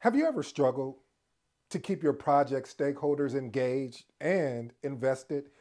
Have you ever struggled to keep your project stakeholders engaged and invested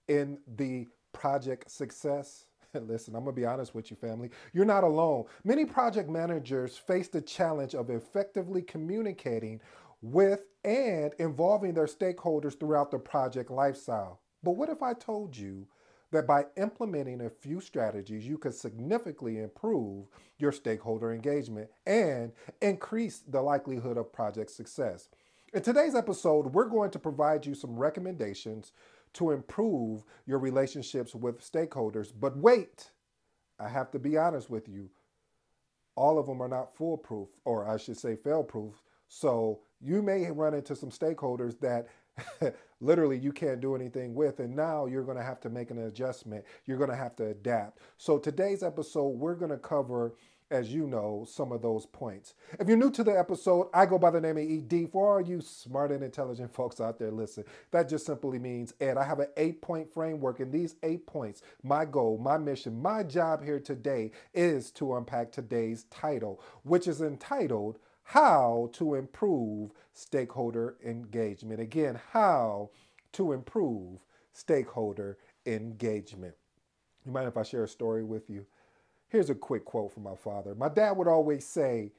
in the project success? Listen, I'm going to be honest with you, family. You're not alone. Many project managers face the challenge of effectively communicating with and involving their stakeholders throughout the project lifestyle. But what if I told you that by implementing a few strategies, you could significantly improve your stakeholder engagement and increase the likelihood of project success? In today's episode, we're going to provide you some recommendations to improve your relationships with stakeholders. But wait, I have to be honest with you, all of them are not foolproof, or I should say fail proof. So you may run into some stakeholders that literally you can't do anything with, and now you're going to have to make an adjustment. You're going to have to adapt. So today's episode, we're going to cover, as you know, some of those points. If you're new to the episode, I go by the name of ED. For all you smart and intelligent folks out there, listen, that just simply means Ed. I have an 8-point framework, and these 8 points, my goal, my mission, my job here today is to unpack today's title, which is entitled How to Improve Stakeholder Engagement. Again, how to improve stakeholder engagement. You mind if I share a story with you? Here's a quick quote from my father. My dad would always say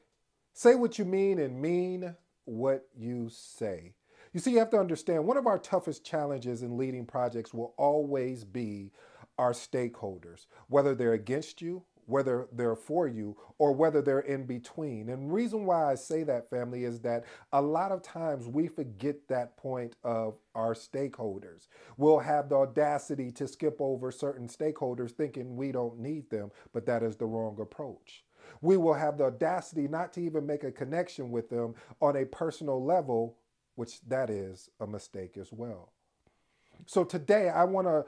what you mean and mean what you say. You see, you have to understand one of our toughest challenges in leading projects will always be our stakeholders, whether they're against you, whether they're for you, or whether they're in between. And the reason why I say that, family, is that a lot of times we forget that point of our stakeholders. We'll have the audacity to skip over certain stakeholders thinking we don't need them, but that is the wrong approach. We will have the audacity not to even make a connection with them on a personal level, which that is a mistake as well. So today I want to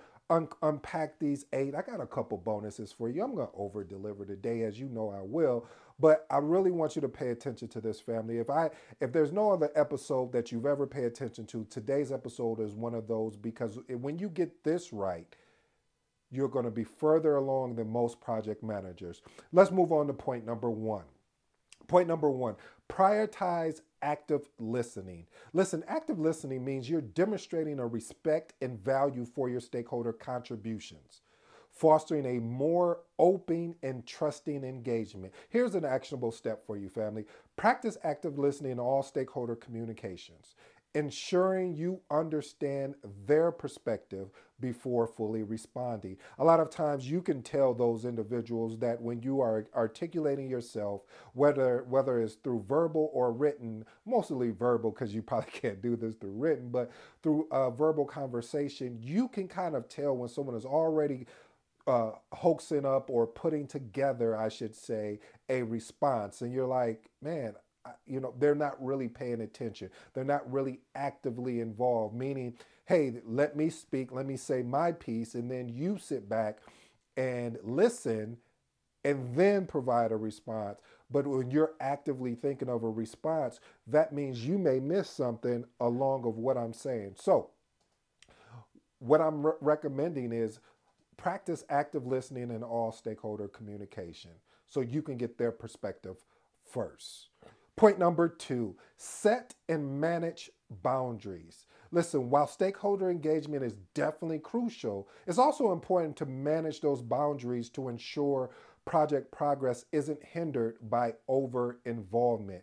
unpack these 8. I got a couple bonuses for you. I'm going to over deliver today, as you know I will, but I really want you to pay attention to this, family. If there's no other episode that you've ever paid attention to, today's episode is one of those, because when you get this right, you're going to be further along than most project managers. Let's move on to point number 1. Point number 1, prioritize active listening. Listen, active listening means you're demonstrating a respect and value for your stakeholder contributions, fostering a more open and trusting engagement. Here's an actionable step for you, family. Practice active listening in all stakeholder communications, ensuring you understand their perspective before fully responding. A lot of times you can tell those individuals that when you are articulating yourself, whether it's through verbal or written, mostly verbal because you probably can't do this through written, but through verbal conversation, you can kind of tell when someone is already hoaxing up or putting together, I should say, a response. And you're like, man, they're not really paying attention. They're not really actively involved, meaning, hey, let me speak, let me say my piece, and then you sit back and listen and then provide a response. But when you're actively thinking of a response, that means you may miss something along of what I'm saying. So what I'm recommending is practice active listening in all stakeholder communication so you can get their perspective first. Point number 2, set and manage boundaries. Listen, while stakeholder engagement is definitely crucial, it's also important to manage those boundaries to ensure project progress isn't hindered by over involvement.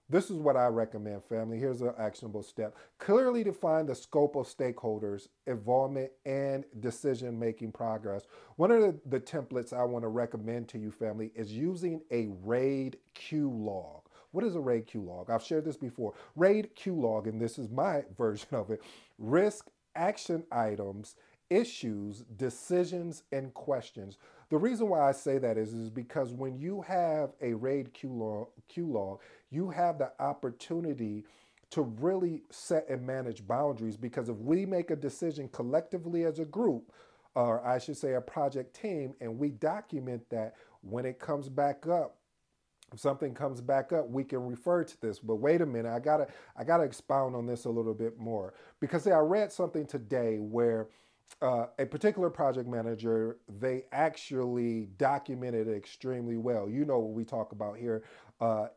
This is what I recommend, family. Here's an actionable step. Clearly define the scope of stakeholders' involvement and decision-making progress. One of the templates I want to recommend to you, family, is using a RAID Q log. What is a RAID Q log? I've shared this before. RAID Q log, and this is my version of it: risk, action items, issues, decisions, and questions. The reason why I say that is because when you have a RAID Q log, you have the opportunity to really set and manage boundaries, because if we make a decision collectively as a group, or I should say a project team, and we document that, when it comes back up, if something comes back up, we can refer to this. But wait a minute, I gotta expound on this a little bit more, because I read something today where a particular project manager, they actually documented it extremely well. You know what we talk about here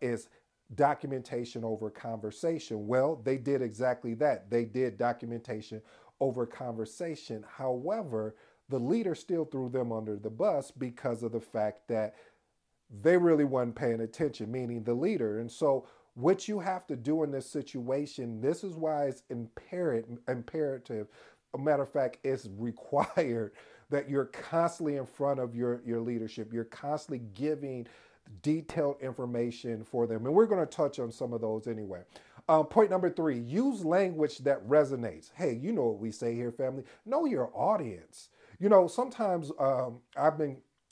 is documentation over conversation. Well, they did exactly that. They did documentation over conversation. However, the leader still threw them under the bus because of the fact that they really weren't paying attention, meaning the leader. And so, what you have to do in this situation, this is why it's imperative. A matter of fact, it's required that you're constantly in front of your leadership. You're constantly giving detailed information for them. And we're going to touch on some of those anyway. Point number 3, use language that resonates. Hey, you know what we say here, family. Know your audience. Sometimes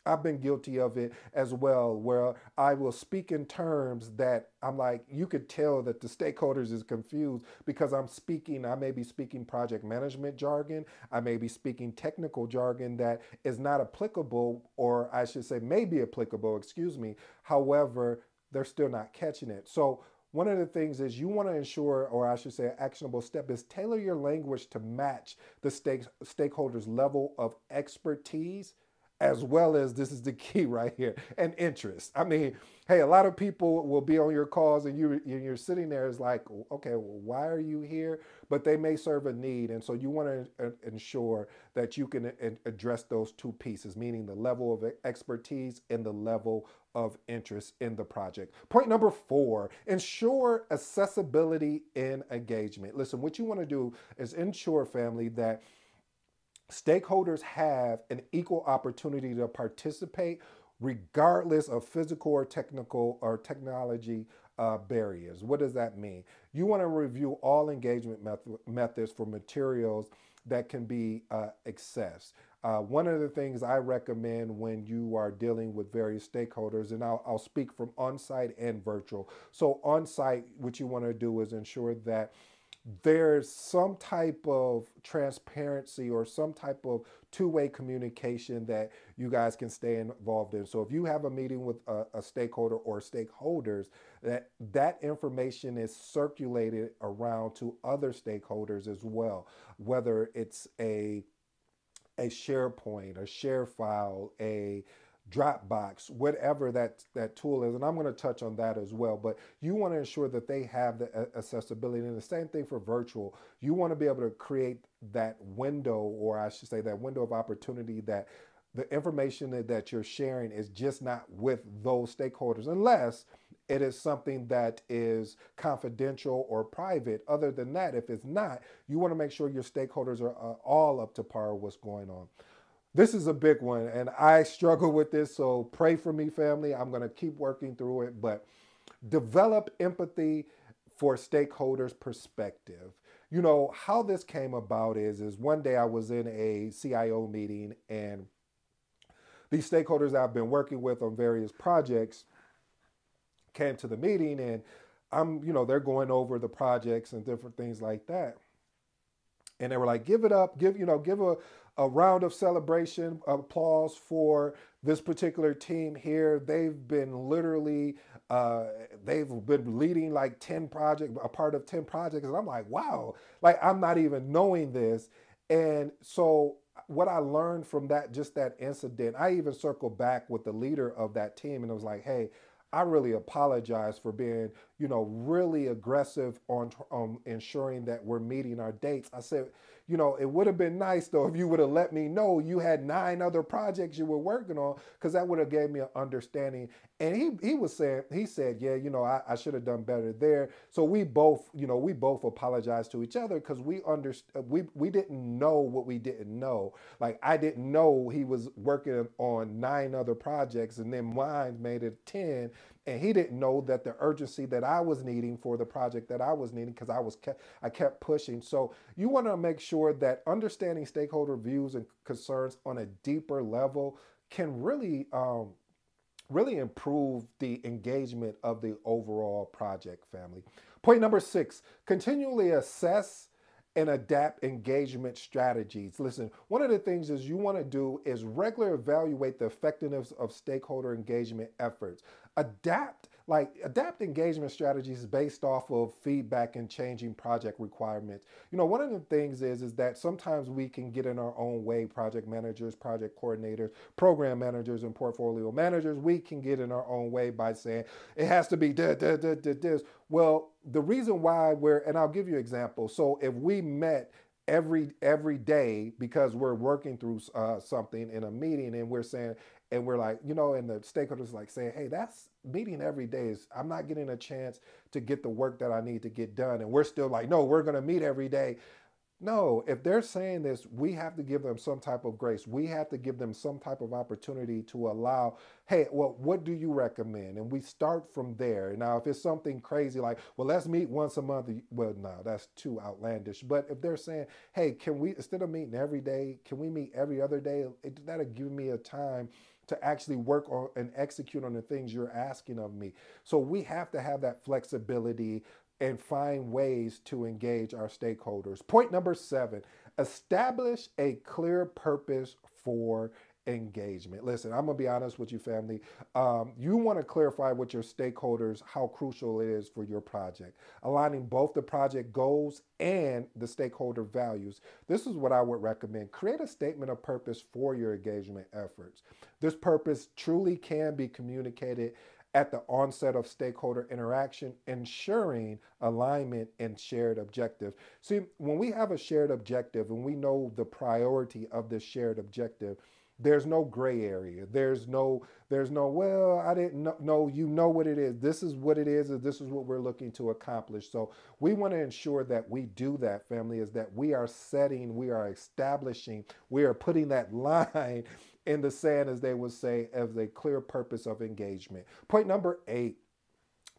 I've been guilty of it as well, where I will speak in terms that I'm like, you could tell that the stakeholders is confused because I may be speaking project management jargon. I may be speaking technical jargon that is not applicable, or I should say may be applicable, excuse me. However, they're still not catching it. So one of the things is you want to ensure, or I should say an actionable step is tailor your language to match the stakeholders' level of expertise, as well as, this is the key right here, and interest. I mean, hey, a lot of people will be on your calls and you're sitting there, is like, okay, well, why are you here? But they may serve a need. And so you want to ensure that you can address those two pieces, meaning the level of expertise and the level of interest in the project. Point number 4, ensure accessibility in engagement. Listen, what you want to do is ensure, family, that stakeholders have an equal opportunity to participate regardless of physical or technical or technology barriers. What does that mean? You want to review all engagement methods for materials that can be accessed. One of the things I recommend when you are dealing with various stakeholders, and I'll speak from on-site and virtual. So on-site, what you want to do is ensure that there's some type of transparency or some type of two-way communication that you guys can stay involved in. So if you have a meeting with a stakeholder or stakeholders, that information is circulated around to other stakeholders as well, whether it's a SharePoint, a share file, a Dropbox, whatever that tool is. And I'm going to touch on that as well. But you want to ensure that they have the accessibility. And the same thing for virtual. You want to be able to create that window, or I should say that window of opportunity, that the information that you're sharing is just not with those stakeholders, unless it is something that is confidential or private. Other than that, if it's not, you want to make sure your stakeholders are all up to par with what's going on. This is a big one, and I struggle with this, so pray for me, family. I'm going to keep working through it, but develop empathy for stakeholders' perspective. How this came about is one day I was in a CIO meeting, and these stakeholders I've been working with on various projects came to the meeting, and they're going over the projects and different things like that. And they were like, give it up, give a round of celebration, applause for this particular team here. They've been literally, they've been leading like 10 projects, a part of 10 projects. And I'm like, wow, like I'm not even knowing this. And so what I learned from that incident, I even circled back with the leader of that team and I was like, hey, I really apologize for being, really aggressive on ensuring that we're meeting our dates. I said, it would have been nice though if you would have let me know you had 9 other projects you were working on, because that would have gave me an understanding. And he said, yeah, I should have done better there. So we both apologized to each other because we didn't know what we didn't know. Like I didn't know he was working on 9 other projects and then mine made it 10. And he didn't know that the urgency that I was needing for the project that I was needing, because I kept pushing. So you want to make sure that understanding stakeholder views and concerns on a deeper level can really improve the engagement of the overall project, family. Point number 6, continually assess and adapt engagement strategies. Listen, one of the things is you want to do is regularly evaluate the effectiveness of stakeholder engagement efforts. Adapt Like adapt engagement strategies based off of feedback and changing project requirements. One of the things is that sometimes we can get in our own way. Project managers, project coordinators, program managers, and portfolio managers, we can get in our own way by saying it has to be this. Well, the reason why and I'll give you an example. So if we met every day because we're working through something in a meeting, and we're saying, and we're like, and the stakeholders like saying, hey, that's meeting every day is, I'm not getting a chance to get the work that I need to get done, and we're still like, no, we're going to meet every day. No, if they're saying this, we have to give them some type of grace. We have to give them some type of opportunity to allow, hey, well, what do you recommend? And we start from there. Now, if it's something crazy like, well, let's meet once a month, well, no, that's too outlandish. But if they're saying, hey, can we, instead of meeting every day, can we meet every other day? That'll give me a time to actually work on and execute on the things you're asking of me. So we have to have that flexibility and find ways to engage our stakeholders. Point number 7, establish a clear purpose for engagement. Listen, I'm gonna be honest with you, family. You want to clarify with your stakeholders how crucial it is for your project, aligning both the project goals and the stakeholder values. This is what I would recommend. Create a statement of purpose for your engagement efforts. This purpose truly can be communicated at the onset of stakeholder interaction, ensuring alignment and shared objective. See, when we have a shared objective and we know the priority of this shared objective, there's no gray area. There's no, well, I didn't know. No, you know what it is. This is what it is, and this is what we're looking to accomplish. So we want to ensure that we do that, family, is that we are setting, we are establishing, we are putting that line in the sand, as they would say, as a clear purpose of engagement. Point number 8,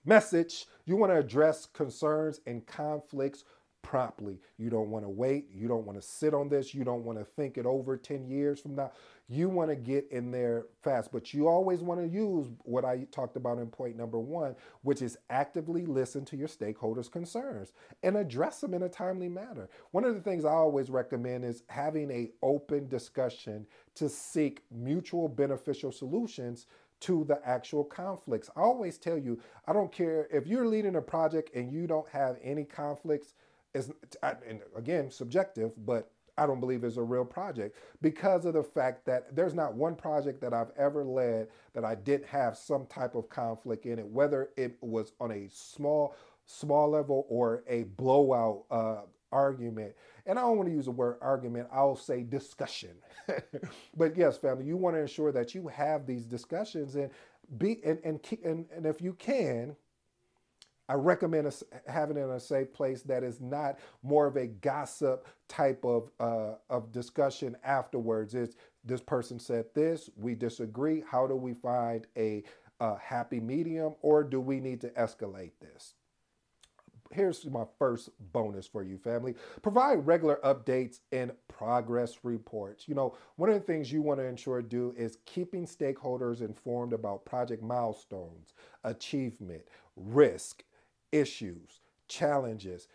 message. You want to address concerns and conflicts promptly. You don't want to wait. You don't want to sit on this. You don't want to think it over 10 years from now. You want to get in there fast, but you always want to use what I talked about in point number 1, which is actively listen to your stakeholders' concerns and address them in a timely manner. One of the things I always recommend is having an open discussion to seek mutual beneficial solutions to the actual conflicts. I always tell you, I don't care if you're leading a project and you don't have any conflicts. And again, subjective, but I don't believe it's a real project, because of the fact that there's not one project that I've ever led that I didn't have some type of conflict in it, whether it was on a small level or a blowout argument. And I don't want to use the word argument, I'll say discussion. But yes, family, you want to ensure that you have these discussions and and if you can, I recommend having it in a safe place that is not more of a gossip type of discussion afterwards. It's, this person said this, we disagree. How do we find a happy medium, or do we need to escalate this? Here's my first bonus for you, family. Provide regular updates and progress reports. One of the things you want to ensure do is keeping stakeholders informed about project milestones, achievement, risk, issues, challenges,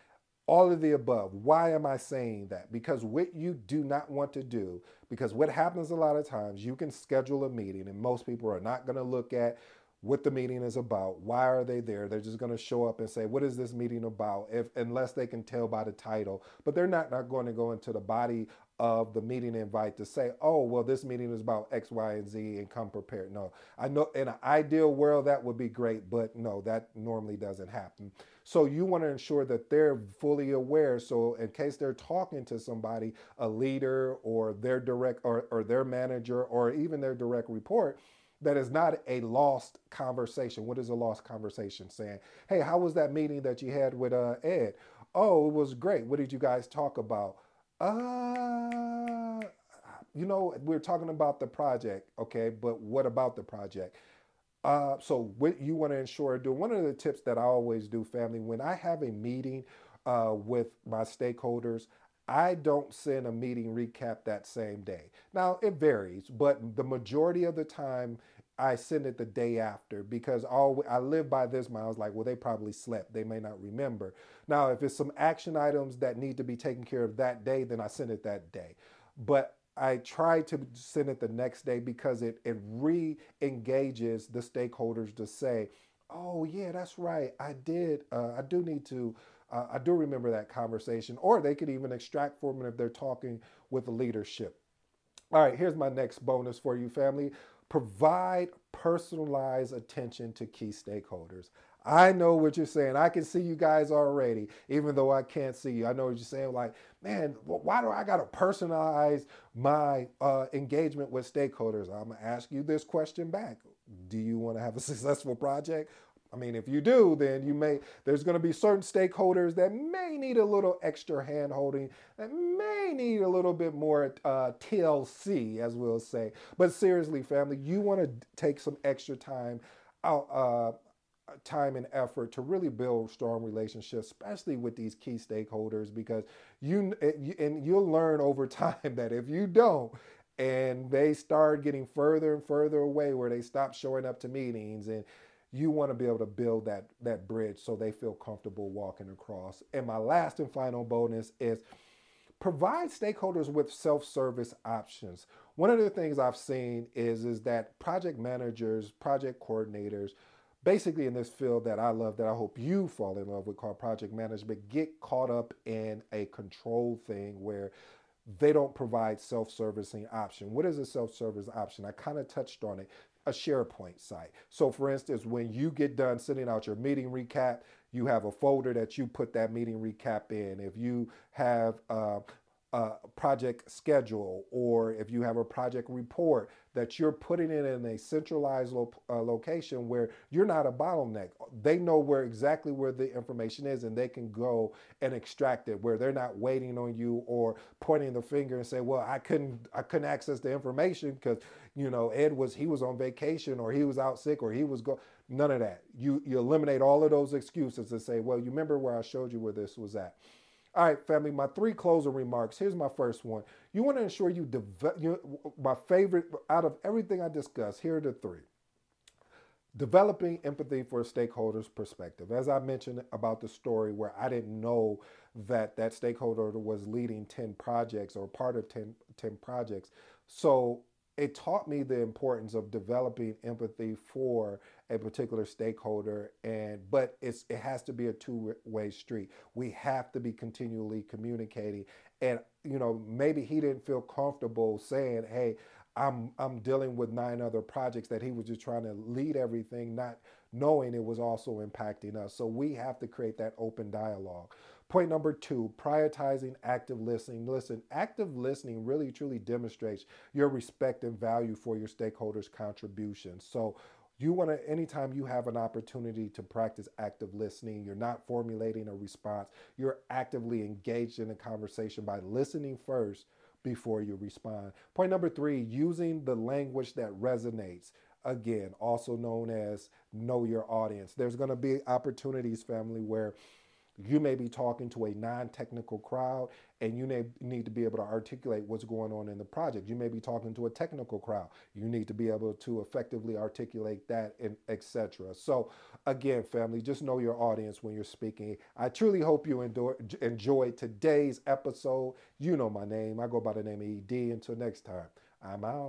all of the above. Why am I saying that? Because what you do not want to do, because what happens a lot of times, you can schedule a meeting and most people are not going to look at what the meeting is about. Why are they there? They're just going to show up and say, what is this meeting about? Unless they can tell by the title, but they're not going to go into the body of the meeting invite to say, oh, well, this meeting is about X, Y, and Z and come prepared. No, I know in an ideal world that would be great, but no, that normally doesn't happen. So you want to ensure that they're fully aware. So in case they're talking to somebody, a leader or their direct or their manager or even their direct report, that is not a lost conversation. What is a lost conversation? Saying, hey, how was that meeting that you had with Ed? Oh, it was great. What did you guys talk about? We're talking about the project. Okay, but what about the project? So what you want to ensure do, one of the tips that I always do, family, when I have a meeting with my stakeholders, I don't send a meeting recap that same day. Now it varies, but the majority of the time I send it the day after, because I live by this mile. I was like, well, they probably slept. They may not remember. Now, if it's some action items that need to be taken care of that day, then I send it that day. But I try to send it the next day because it re-engages the stakeholders to say, Oh yeah, that's right. I did. I do need to. I do remember that conversation. Or they could even extract from it if they're talking with the leadership. All right, here's my next bonus for you, family. Provide personalized attention to key stakeholders. I know what you're saying. I can see you guys already, even though I can't see you. I know what you're saying. Like, man, why do I got to personalize my engagement with stakeholders? I'm going to ask you this question back. Do you want to have a successful project? I mean, if you do, then there's going to be certain stakeholders that may need a little extra hand holding, that may need a little bit more TLC, as we'll say. But seriously, family, you want to take some extra time out, time and effort to really build strong relationships, especially with these key stakeholders, because and you'll learn over time that if you don't, and they start getting further and further away, where they stop showing up to meetings, and you want to be able to build that bridge so they feel comfortable walking across. And my last and final bonus is provide stakeholders with self-service options. One of the things I've seen is that project managers, project coordinators, basically in this field that I love, that I hope you fall in love with, called project management, get caught up in a control thing where they don't provide self-servicing option. What is a self-service option? I kind of touched on it. A SharePoint site. So for instance, when you get done sending out your meeting recap, you have a folder that you put that meeting recap in. If you have a project schedule, or if you have a project report, that you're putting it in a centralized location where you're not a bottleneck. They know exactly where the information is, and they can go and extract it, where they're not waiting on you or pointing the finger and say, well, I couldn't access the information because Ed was on vacation, or he was out sick, or he was go. None of that. You eliminate all of those excuses and say, well, you remember where I showed you where this was at. All right, family, my three closing remarks. Here's my first one. You want to ensure my favorite out of everything I discussed, here are the three. Developing empathy for a stakeholder's perspective. As I mentioned about the story where I didn't know that stakeholder was leading 10 projects, or part of ten projects. So it taught me the importance of developing empathy for a particular stakeholder, but it has to be a two-way street. We have to be continually communicating. And maybe he didn't feel comfortable saying, hey, I'm dealing with 9 other projects, that he was just trying to lead everything, not knowing it was also impacting us. So we have to create that open dialogue. Point number 2, prioritizing active listening. Listen, active listening really truly demonstrates your respect and value for your stakeholders' contributions. So you want to, anytime you have an opportunity to practice active listening, you're not formulating a response, you're actively engaged in a conversation by listening first before you respond. Point number 3, using the language that resonates. Again, also known as know your audience. There's going to be opportunities, family, where you may be talking to a non-technical crowd, and you may need to be able to articulate what's going on in the project. You may be talking to a technical crowd. You need to be able to effectively articulate that, and etc. So again, family, just know your audience when you're speaking. I truly hope you enjoyed today's episode. You know my name. I go by the name of ED. Until next time, I'm out.